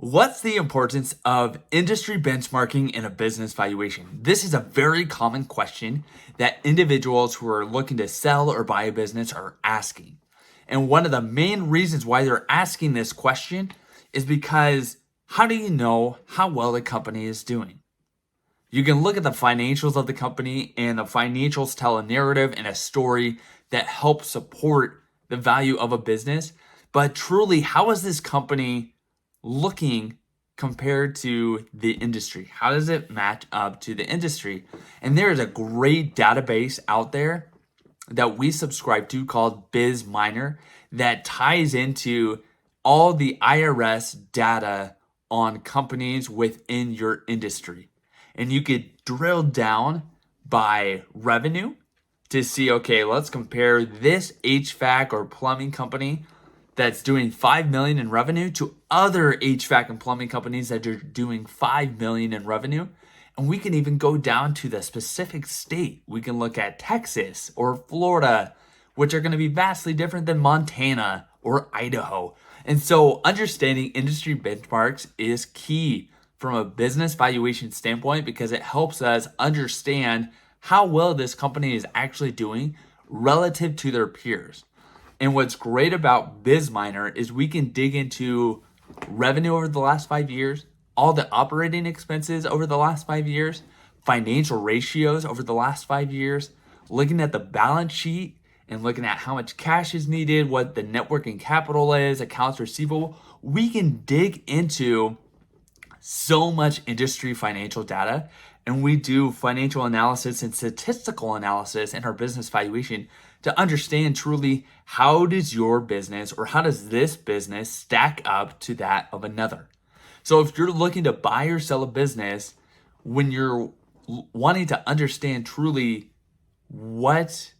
What's the importance of industry benchmarking in a business valuation? This is a very common question that individuals who are looking to sell or buy a business are asking. And one of the main reasons why they're asking this question is because how do you know how well the company is doing? You can look at the financials of the company, and the financials tell a narrative and a story that helps support the value of a business. But truly, how is this company looking compared to the industry? How does it match up to the industry? And there is a great database out there that we subscribe to called BizMiner that ties into all the IRS data on companies within your industry. And you could drill down by revenue to see, okay, let's compare this HVAC or plumbing company that's doing 5 million in revenue to other HVAC and plumbing companies that are doing 5 million in revenue. And we can even go down to the specific state. We can look at Texas or Florida, which are going to be vastly different than Montana or Idaho. And so understanding industry benchmarks is key from a business valuation standpoint because it helps us understand how well this company is actually doing relative to their peers. And what's great about BizMiner is we can dig into revenue over the last 5 years, all the operating expenses over the last 5 years, financial ratios over the last 5 years, looking at the balance sheet and looking at how much cash is needed, what the net working capital is, accounts receivable. We can dig into so much industry financial data, and we do financial analysis and statistical analysis in our business valuation to understand truly how does your business or how does this business stack up to that of another. So if you're looking to buy or sell a business, when you're wanting to understand truly what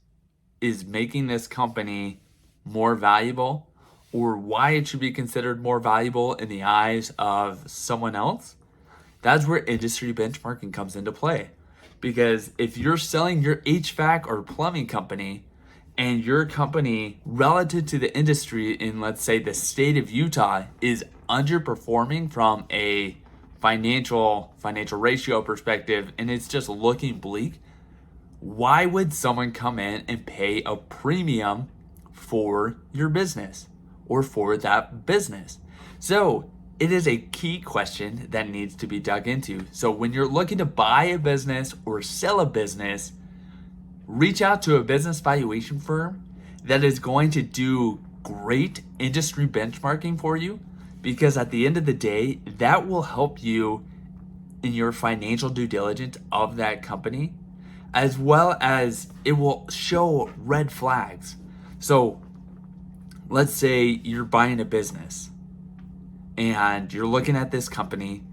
is making this company more valuable or why it should be considered more valuable in the eyes of someone else, that's where industry benchmarking comes into play. Because if you're selling your HVAC or plumbing company and your company relative to the industry in, let's say, the state of Utah is underperforming from a financial ratio perspective and it's just looking bleak, why would someone come in and pay a premium for your business or for that business? So it is a key question that needs to be dug into. So when you're looking to buy a business or sell a business, reach out to a business valuation firm that is going to do great industry benchmarking for you, because at the end of the day, that will help you in your financial due diligence of that company, as well as it will show red flags. So let's say you're buying a business and you're looking at this company,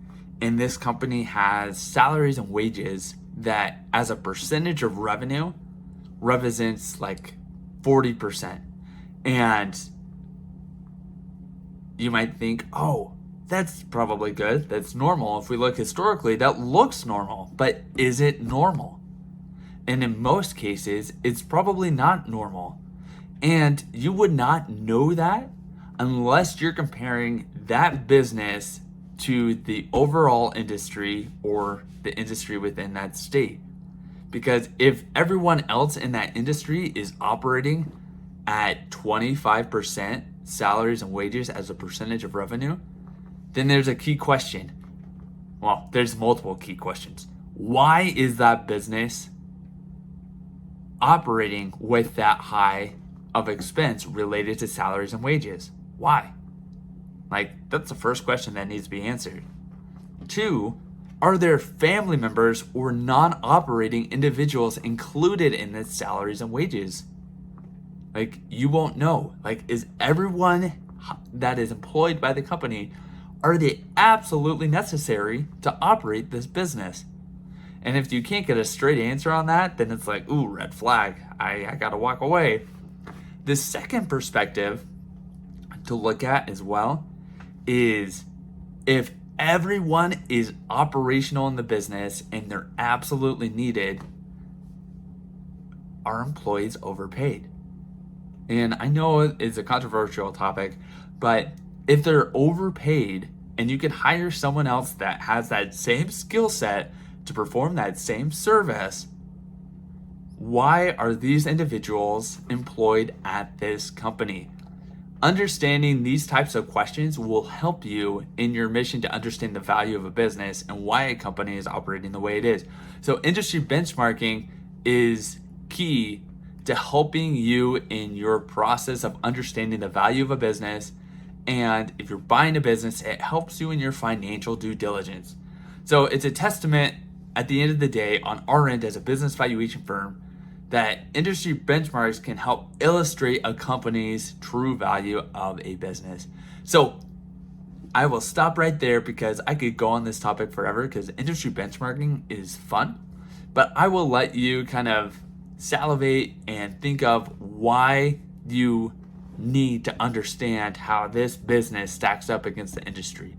and this company has salaries and wages that as a percentage of revenue represents like 40%. And you might think, oh, that's probably good. That's normal. If we look historically, that looks normal. But is it normal? And in most cases, it's probably not normal. And you would not know that unless you're comparing that business to the overall industry or the industry within that state. Because if everyone else in that industry is operating at 25% salaries and wages as a percentage of revenue, then there's a key question. Well, there's multiple key questions. Why is that business operating with that high of expense related to salaries and wages? Why? Like, that's the first question that needs to be answered. 2, are there family members or non-operating individuals included in the salaries and wages? Like, you won't know. Like, is everyone that is employed by the company, are they absolutely necessary to operate this business? And if you can't get a straight answer on that, then it's like, ooh, red flag. I gotta walk away. The second perspective to look at as well is if everyone is operational in the business and they're absolutely needed, are employees overpaid? And I know it's a controversial topic, but if they're overpaid and you can hire someone else that has that same skill set to perform that same service, why are these individuals employed at this company? Understanding these types of questions will help you in your mission to understand the value of a business and why a company is operating the way it is. So industry benchmarking is key to helping you in your process of understanding the value of a business. And if you're buying a business, it helps you in your financial due diligence. So it's a testament at the end of the day on our end as a business valuation firm that industry benchmarks can help illustrate a company's true value of a business. So I will stop right there because I could go on this topic forever because industry benchmarking is fun, but I will let you kind of salivate and think of why you need to understand how this business stacks up against the industry.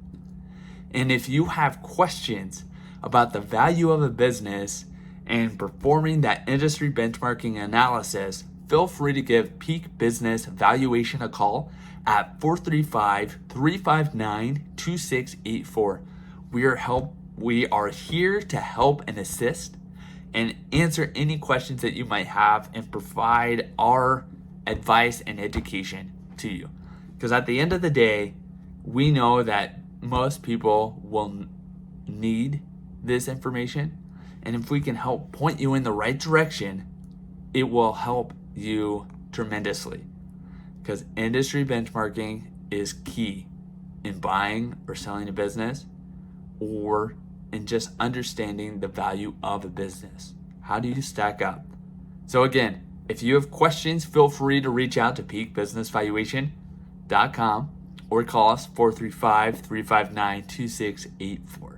And if you have questions about the value of a business and performing that industry benchmarking analysis, feel free to give Peak Business Valuation a call at 435-359-2684. We are here to help and assist and answer any questions that you might have and provide our advice and education to you. Because at the end of the day, we know that most people will need this information. And if we can help point you in the right direction, it will help you tremendously. Because industry benchmarking is key in buying or selling a business or in just understanding the value of a business. How do you stack up? So again, if you have questions, feel free to reach out to peakbusinessvaluation.com or call us 435-359-2684.